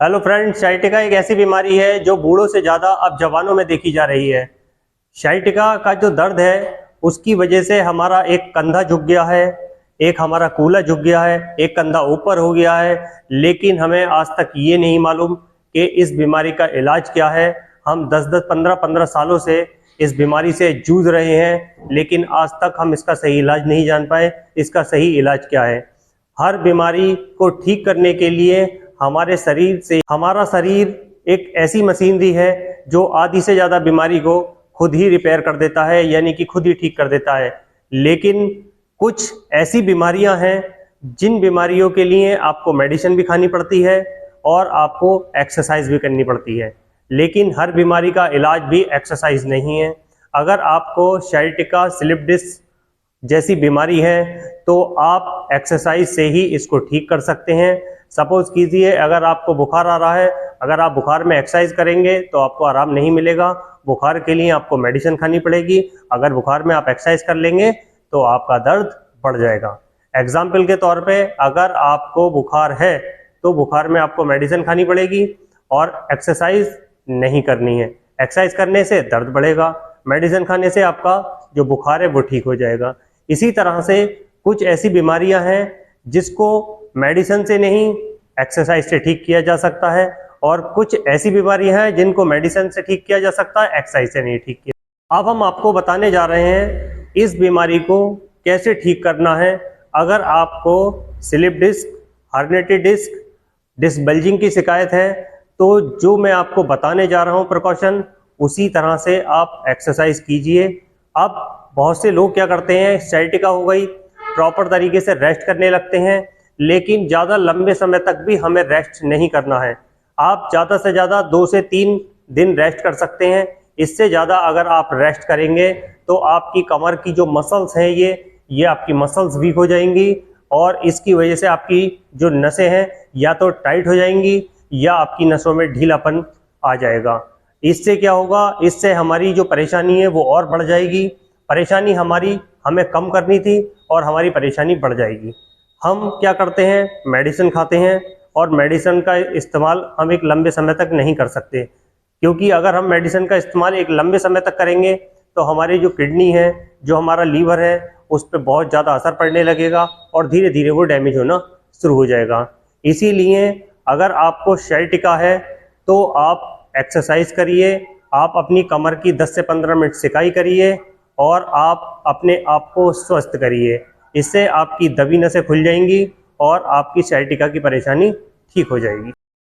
Hello friends, sciatica एक ऐसी बीमारी है जो बूढ़ों से ज़्यादा अब जवानों में देखी जा रही है। sciatica का जो दर्द है उसकी वजह से हमारा एक कंधा झुक गया है, एक हमारा कूल्हा झुक गया है, एक कंधा ऊपर हो गया है। लेकिन हमें आज तक ये नहीं मालूम कि इस बीमारी का इलाज क्या है। हम 10-10, 15-15 सालों से इस बीमारी से जूझ रहे हैं, लेकिन आज तक हम इसका सही इलाज नहीं जान पाए। इसका सही इलाज क्या है? हर बीमारी को ठीक करने के लिए हमारा शरीर एक ऐसी मशीनरी है जो आधी से ज़्यादा बीमारी को खुद ही रिपेयर कर देता है, यानी कि खुद ही ठीक कर देता है। लेकिन कुछ ऐसी बीमारियां हैं जिन बीमारियों के लिए आपको मेडिसिन भी खानी पड़ती है और आपको एक्सरसाइज भी करनी पड़ती है। लेकिन हर बीमारी का इलाज भी एक्सरसाइज नहीं है। अगर आपको sciatica, स्लिप डिस्क जैसी बीमारी है तो आप एक्सरसाइज से ही इसको ठीक कर सकते हैं। सपोज कीजिए अगर आपको बुखार आ रहा है, अगर आप बुखार में एक्सरसाइज करेंगे तो आपको आराम नहीं मिलेगा, बुखार के लिए आपको मेडिसिन खानी पड़ेगी। अगर बुखार में आप एक्सरसाइज कर लेंगे तो आपका दर्द बढ़ जाएगा। एग्जाम्पल के तौर पे अगर आपको बुखार है तो बुखार में आपको मेडिसिन खानी पड़ेगी और एक्सरसाइज नहीं करनी है। एक्सरसाइज करने से दर्द बढ़ेगा, मेडिसिन खाने से आपका जो बुखार है वो ठीक हो जाएगा। इसी तरह से कुछ ऐसी बीमारियां हैं जिसको मेडिसिन से नहीं एक्सरसाइज से ठीक किया जा सकता है, और कुछ ऐसी बीमारियां हैं जिनको मेडिसिन से ठीक किया जा सकता है, एक्सरसाइज से नहीं ठीक किया। अब हम आपको बताने जा रहे हैं इस बीमारी को कैसे ठीक करना है। अगर आपको slip disc, herniated disc, disc bulging की शिकायत है तो जो मैं आपको बताने जा रहा हूं प्रिकॉशन, उसी तरह से आप एक्सरसाइज कीजिए। अब बहुत से लोग क्या करते हैं, sciatica हो गई, प्रॉपर तरीके से रेस्ट करने लगते हैं, लेकिन ज़्यादा लंबे समय तक भी हमें रेस्ट नहीं करना है। आप ज़्यादा से ज़्यादा 2 से 3 दिन रेस्ट कर सकते हैं। इससे ज़्यादा अगर आप रेस्ट करेंगे तो आपकी कमर की जो मसल्स हैं ये आपकी मसल्स वीक हो जाएंगी, और इसकी वजह से आपकी जो नसें हैं या तो टाइट हो जाएंगी या आपकी नसों में ढीलापन आ जाएगा। इससे क्या होगा, इससे हमारी जो परेशानी है वो और बढ़ जाएगी। परेशानी हमें कम करनी थी और हमारी परेशानी बढ़ जाएगी। हम क्या करते हैं, मेडिसिन खाते हैं, और मेडिसिन का इस्तेमाल हम एक लंबे समय तक नहीं कर सकते, क्योंकि अगर हम मेडिसिन का इस्तेमाल एक लंबे समय तक करेंगे तो हमारी जो किडनी है, जो हमारा लीवर है, उस पर बहुत ज़्यादा असर पड़ने लगेगा और धीरे धीरे वो डैमेज होना शुरू हो जाएगा। इसीलिए अगर आपको sciatica है तो आप एक्सरसाइज करिए, आप अपनी कमर की 10 से 15 मिनट सिकाई करिए और आप अपने आप को स्वस्थ करिए। इससे आपकी दबी नसें खुल जाएंगी और आपकी sciatica की परेशानी ठीक हो जाएगी।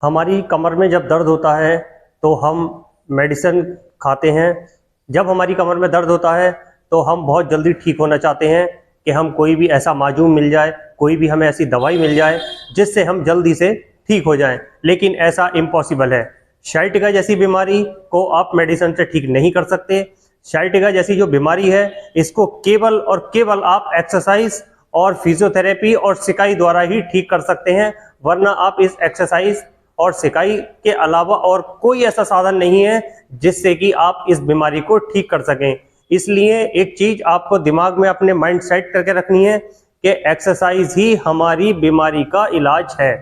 हमारी कमर में जब दर्द होता है तो हम मेडिसिन खाते हैं। जब हमारी कमर में दर्द होता है तो हम बहुत जल्दी ठीक होना चाहते हैं कि हम कोई भी ऐसा माजूम मिल जाए, कोई भी हमें ऐसी दवाई मिल जाए जिससे हम जल्दी से ठीक हो जाएं, लेकिन ऐसा इम्पॉसिबल है। sciatica जैसी बीमारी को आप मेडिसिन से ठीक नहीं कर सकते। sciatica जैसी जो बीमारी है इसको केवल और केवल आप एक्सरसाइज और फिजियोथेरेपी और सिकाई द्वारा ही ठीक कर सकते हैं, वरना आप इस एक्सरसाइज और सिकाई के अलावा और कोई ऐसा साधन नहीं है जिससे कि आप इस बीमारी को ठीक कर सकें। इसलिए एक चीज आपको दिमाग में अपने माइंड सेट करके रखनी है कि एक्सरसाइज ही हमारी बीमारी का इलाज है।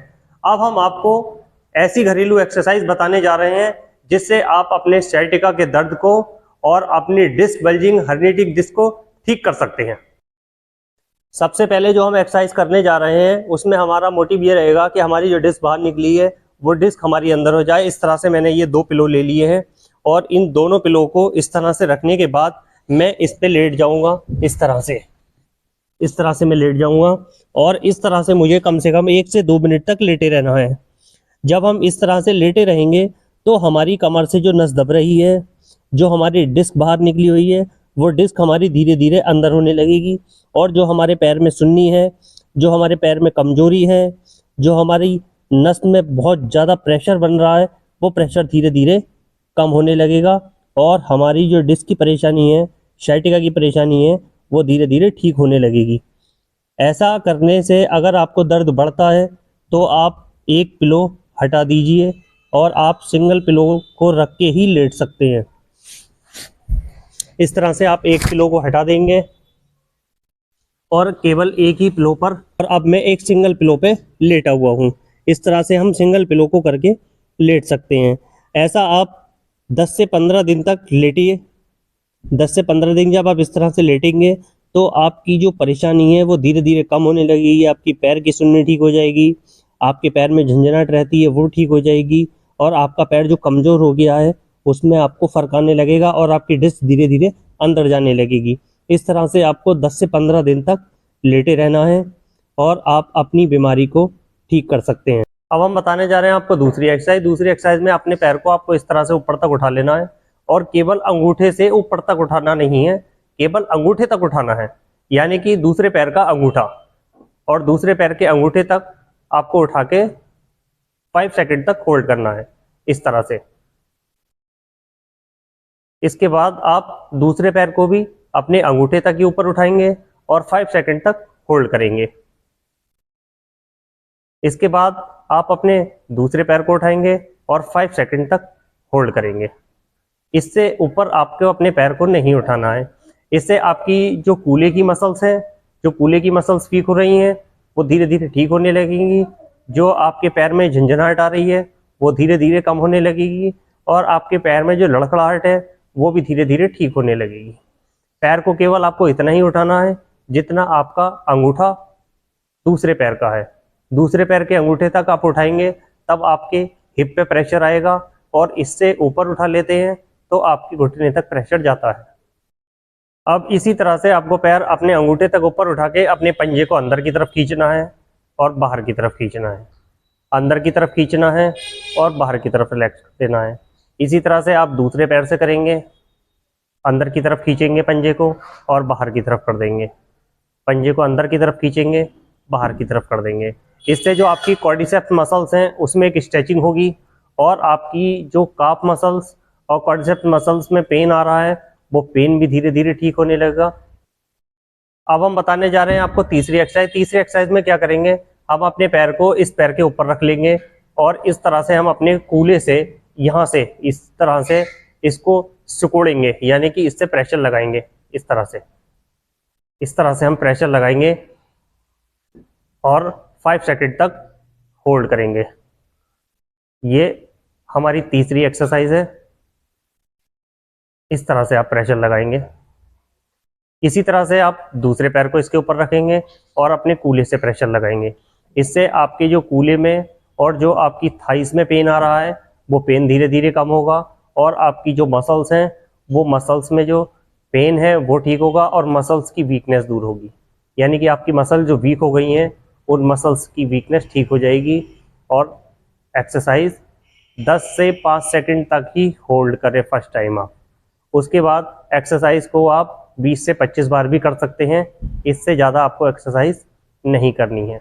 अब हम आपको ऐसी घरेलू एक्सरसाइज बताने जा रहे हैं जिससे आप अपने sciatica के दर्द को और अपनी डिस्क बल्जिंग, हर्निएटेड डिस्क को ठीक कर सकते हैं। सबसे पहले जो हम एक्सरसाइज करने जा रहे हैं उसमें हमारा मोटिव ये रहेगा कि हमारी जो डिस्क बाहर निकली है वो डिस्क हमारी अंदर हो जाए। इस तरह से मैंने ये 2 पिलो ले लिए हैं और इन दोनों पिलो को इस तरह से रखने के बाद मैं इस पे लेट जाऊंगा। इस तरह से मैं लेट जाऊंगा और इस तरह से मुझे कम से कम 1 से 2 मिनट तक लेटे रहना है। जब हम इस तरह से लेटे रहेंगे तो हमारी कमर से जो नस दब रही है, जो हमारी डिस्क बाहर निकली हुई है, वो डिस्क हमारी धीरे धीरे अंदर होने लगेगी, और जो हमारे पैर में सुन्नी है, जो हमारे पैर में कमजोरी है, जो हमारी नस में बहुत ज़्यादा प्रेशर बन रहा है, वो प्रेशर धीरे धीरे कम होने लगेगा और हमारी जो डिस्क की परेशानी है, sciatica की परेशानी है, वो धीरे धीरे ठीक होने लगेगी। ऐसा करने से अगर आपको दर्द बढ़ता है तो आप एक पिलो हटा दीजिए और आप सिंगल पिलो को रख के ही लेट सकते हैं। इस तरह से आप एक पिलो को हटा देंगे और केवल एक ही पिलो पर, और अब मैं एक सिंगल पिलो पे लेटा हुआ हूँ। इस तरह से हम सिंगल पिलो को करके लेट सकते हैं। ऐसा आप 10 से 15 दिन तक लेटिए। 10 से 15 दिन जब आप इस तरह से लेटेंगे तो आपकी जो परेशानी है वो धीरे धीरे कम होने लगेगी। आपकी पैर की सुन्नी ठीक हो जाएगी, आपके पैर में झंझनाहट रहती है वो ठीक हो जाएगी, और आपका पैर जो कमज़ोर हो गया है उसमें आपको फ़र्क आने लगेगा और आपकी डिस्क धीरे धीरे अंदर जाने लगेगी। इस तरह से आपको 10 से 15 दिन तक लेटे रहना है और आप अपनी बीमारी को ठीक कर सकते हैं। अब हम बताने जा रहे हैं आपको दूसरी एक्सरसाइज। दूसरी एक्सरसाइज में अपने पैर को आपको इस तरह से ऊपर तक उठा लेना है, और केवल अंगूठे से ऊपर तक उठाना नहीं है, केवल अंगूठे तक उठाना है, यानी कि दूसरे पैर का अंगूठा और दूसरे पैर के अंगूठे तक आपको उठा के 5 सेकंड तक होल्ड करना है इस तरह से। इसके बाद आप दूसरे पैर को भी अपने अंगूठे तक ही ऊपर उठाएंगे और 5 सेकंड तक होल्ड करेंगे। इसके बाद आप अपने दूसरे पैर को उठाएंगे और 5 सेकंड तक होल्ड करेंगे। इससे ऊपर आपको अपने पैर को नहीं उठाना है। इससे आपकी जो कूल्हे की मसल्स हैं, जो कूल्हे की मसल्स वीक हो रही हैं, वो धीरे धीरे ठीक होने लगेंगी। जो आपके पैर में झंझनाहट आ रही है वो धीरे धीरे कम होने लगेगी, और आपके पैर में जो लड़खड़ाहट है वो भी धीरे धीरे ठीक होने लगेगी। पैर को केवल आपको इतना ही उठाना है जितना आपका अंगूठा दूसरे पैर का है। दूसरे पैर के अंगूठे तक आप उठाएंगे तब आपके हिप पे प्रेशर आएगा, और इससे ऊपर उठा लेते हैं तो आपकी घुटने तक प्रेशर जाता है। अब इसी तरह से आपको पैर अपने अंगूठे तक ऊपर उठा के अपने पंजे को अंदर की तरफ खींचना है और बाहर की तरफ खींचना है, अंदर की तरफ खींचना है और बाहर की तरफ रिलैक्स देना है। इसी तरह से आप दूसरे पैर से करेंगे, अंदर की तरफ खींचेंगे पंजे को और बाहर की तरफ कर देंगे, पंजे को अंदर की तरफ खींचेंगे, बाहर की तरफ कर देंगे। इससे जो आपकी क्वाड्रिसेप्स मसल्स हैं उसमें एक स्ट्रेचिंग होगी, और आपकी जो काफ मसल्स और क्वाड्रिसेप्स मसल्स में पेन आ रहा है वो पेन भी धीरे धीरे ठीक होने लगेगा। अब हम बताने जा रहे हैं आपको तीसरी एक्सरसाइज। तीसरी एक्सरसाइज में क्या करेंगे, हम अपने पैर को इस पैर के ऊपर रख लेंगे और इस तरह से हम अपने कूल्हे से यहाँ से इस तरह से इसको सिकोड़ेंगे, यानी कि इससे प्रेशर लगाएंगे। इस तरह से हम प्रेशर लगाएंगे और 5 सेकंड तक होल्ड करेंगे। ये हमारी तीसरी एक्सरसाइज है। इस तरह से आप प्रेशर लगाएंगे। इसी तरह से आप दूसरे पैर को इसके ऊपर रखेंगे और अपने कूल्हे से प्रेशर लगाएंगे। इससे आपके जो कूल्हे में और जो आपकी थाइस में पेन आ रहा है वो पेन धीरे धीरे कम होगा, और आपकी जो मसल्स हैं वो मसल्स में जो पेन है वो ठीक होगा और मसल्स की वीकनेस दूर होगी। यानी कि आपकी मसल जो वीक हो गई हैं उन मसल्स की वीकनेस ठीक हो जाएगी। और एक्सरसाइज 10 से 5 सेकंड तक ही होल्ड करें फर्स्ट टाइम आप। उसके बाद एक्सरसाइज को आप 20 से 25 बार भी कर सकते हैं, इससे ज़्यादा आपको एक्सरसाइज नहीं करनी है।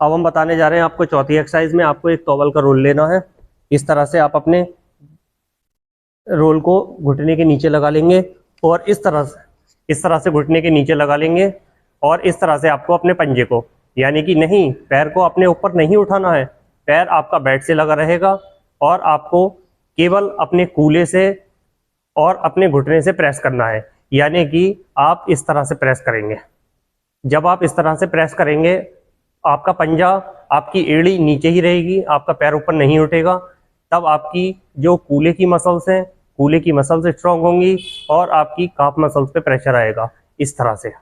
अब हम बताने जा रहे हैं आपको चौथी एक्सरसाइज में आपको एक टॉवल का रोल लेना है। इस तरह से आप अपने रोल को घुटने के नीचे लगा लेंगे और इस तरह से घुटने के नीचे लगा लेंगे, और इस तरह से आपको अपने पंजे को, यानी कि नहीं, पैर को अपने ऊपर नहीं उठाना है, पैर आपका बेड से लगा रहेगा और आपको केवल अपने कूल्हे से और अपने घुटने से प्रेस करना है। यानी कि आप इस तरह से प्रेस करेंगे। जब आप इस तरह से प्रेस करेंगे आपका पंजा, आपकी एड़ी नीचे ही रहेगी, आपका पैर ऊपर नहीं उठेगा। तब आपकी जो कूल्हे की मसल्स हैं, कूल्हे की मसल्स स्ट्रांग होंगी और आपकी काफ मसल्स पे प्रेशर आएगा। इस तरह से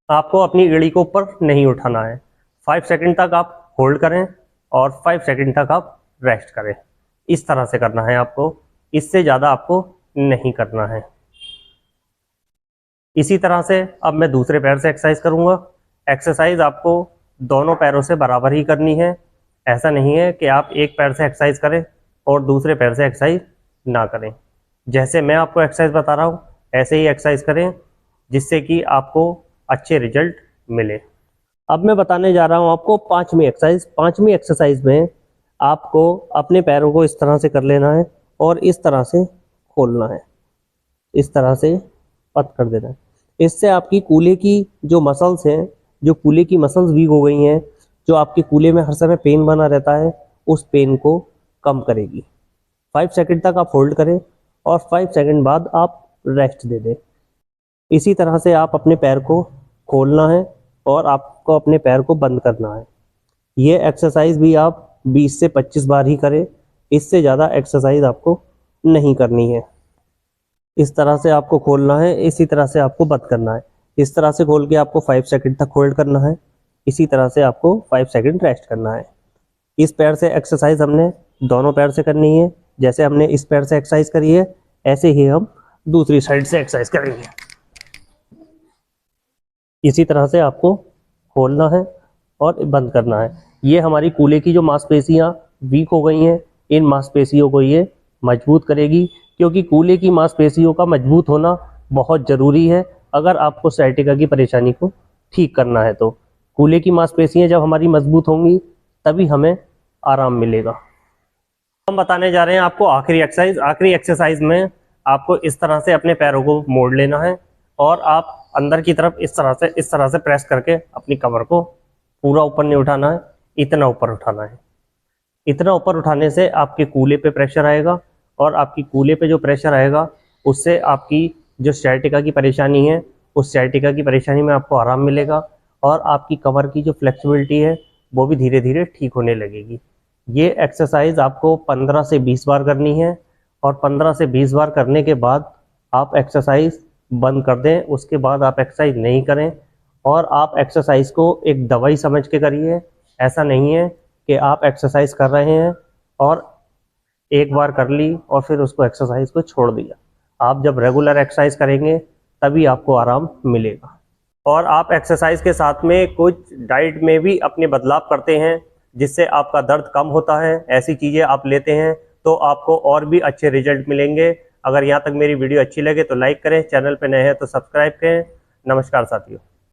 आपको अपनी एड़ी को ऊपर नहीं उठाना है। 5 सेकंड तक आप होल्ड करें और 5 सेकंड तक आप रेस्ट करें। इस तरह से करना है आपको, इससे ज़्यादा आपको नहीं करना है। इसी तरह से अब मैं दूसरे पैर से एक्सरसाइज करूँगा। एक्सरसाइज आपको दोनों पैरों से बराबर ही करनी है। ऐसा नहीं है कि आप एक पैर से एक्सरसाइज करें और दूसरे पैर से एक्सरसाइज ना करें। जैसे मैं आपको एक्सरसाइज बता रहा हूँ ऐसे ही एक्सरसाइज करें, जिससे कि आपको अच्छे रिजल्ट मिले। अब मैं बताने जा रहा हूँ आपको पांचवी एक्सरसाइज। पांचवी एक्सरसाइज में आपको अपने पैरों को इस तरह से कर लेना है और इस तरह से खोलना है, इस तरह से पत कर देना है। इससे आपकी कूल्हे की जो मसल्स हैं, जो कूल्हे की मसल्स वीक हो गई हैं, जो आपके कूल्हे में हर समय पेन बना रहता है, उस पेन को कम करेगी। 5 सेकंड तक आप होल्ड करें और 5 सेकंड बाद आप रेस्ट दे दें। इसी तरह से आप अपने पैर को खोलना है और आपको अपने पैर को बंद करना है। ये एक्सरसाइज भी आप 20 से 25 बार ही करें, इससे ज़्यादा एक्सरसाइज आपको नहीं करनी है। इस तरह से आपको खोलना है, इसी तरह से आपको बंद करना है। इस तरह से खोल के आपको 5 सेकंड तक होल्ड करना है, इसी तरह से आपको 5 सेकंड रेस्ट करना है। इस पैर से एक्सरसाइज हमने दोनों पैर से करनी है। जैसे हमने इस पैर से एक्सरसाइज करी है, ऐसे ही हम दूसरी साइड से एक्सरसाइज करेंगे। इसी तरह से आपको खोलना है और बंद करना है। ये हमारी कूल्हे की जो मांसपेशियां वीक हो गई हैं, इन मांसपेशियों को ये मजबूत करेगी, क्योंकि कूल्हे की मांसपेशियों का मजबूत होना बहुत ज़रूरी है अगर आपको साइटिका की परेशानी को ठीक करना है। तो कूल्हे की मांसपेशियां जब हमारी मजबूत होंगी तभी हमें आराम मिलेगा। हम बताने जा रहे हैं आपको आखिरी एक्सरसाइज। आखिरी एक्सरसाइज में आपको इस तरह से अपने पैरों को मोड़ लेना है और आप अंदर की तरफ इस तरह से प्रेस करके अपनी कमर को पूरा ऊपर नहीं उठाना है, इतना ऊपर उठाना है। इतना ऊपर उठाने से आपके कूल्हे पे प्रेशर आएगा और आपकी कूल्हे पे जो प्रेशर आएगा उससे आपकी जो साइटिका की परेशानी है, उस साइटिका की परेशानी में आपको आराम मिलेगा और आपकी कमर की जो फ्लेक्सिबिलिटी है वो भी धीरे धीरे ठीक होने लगेगी। ये एक्सरसाइज आपको 15 से 20 बार करनी है और 15 से 20 बार करने के बाद आप एक्सरसाइज बंद कर दें। उसके बाद आप एक्सरसाइज नहीं करें और आप एक्सरसाइज को एक दवाई समझ के करिए। ऐसा नहीं है कि आप एक्सरसाइज कर रहे हैं और एक बार कर ली और फिर उसको एक्सरसाइज को छोड़ दिया। आप जब रेगुलर एक्सरसाइज करेंगे तभी आपको आराम मिलेगा। और आप एक्सरसाइज के साथ में कुछ डाइट में भी अपने बदलाव करते हैं जिससे आपका दर्द कम होता है। ऐसी चीज़ें आप लेते हैं तो आपको और भी अच्छे रिजल्ट मिलेंगे। अगर यहाँ तक मेरी वीडियो अच्छी लगे तो लाइक करें, चैनल पे नए हैं तो सब्सक्राइब करें। नमस्कार साथियों।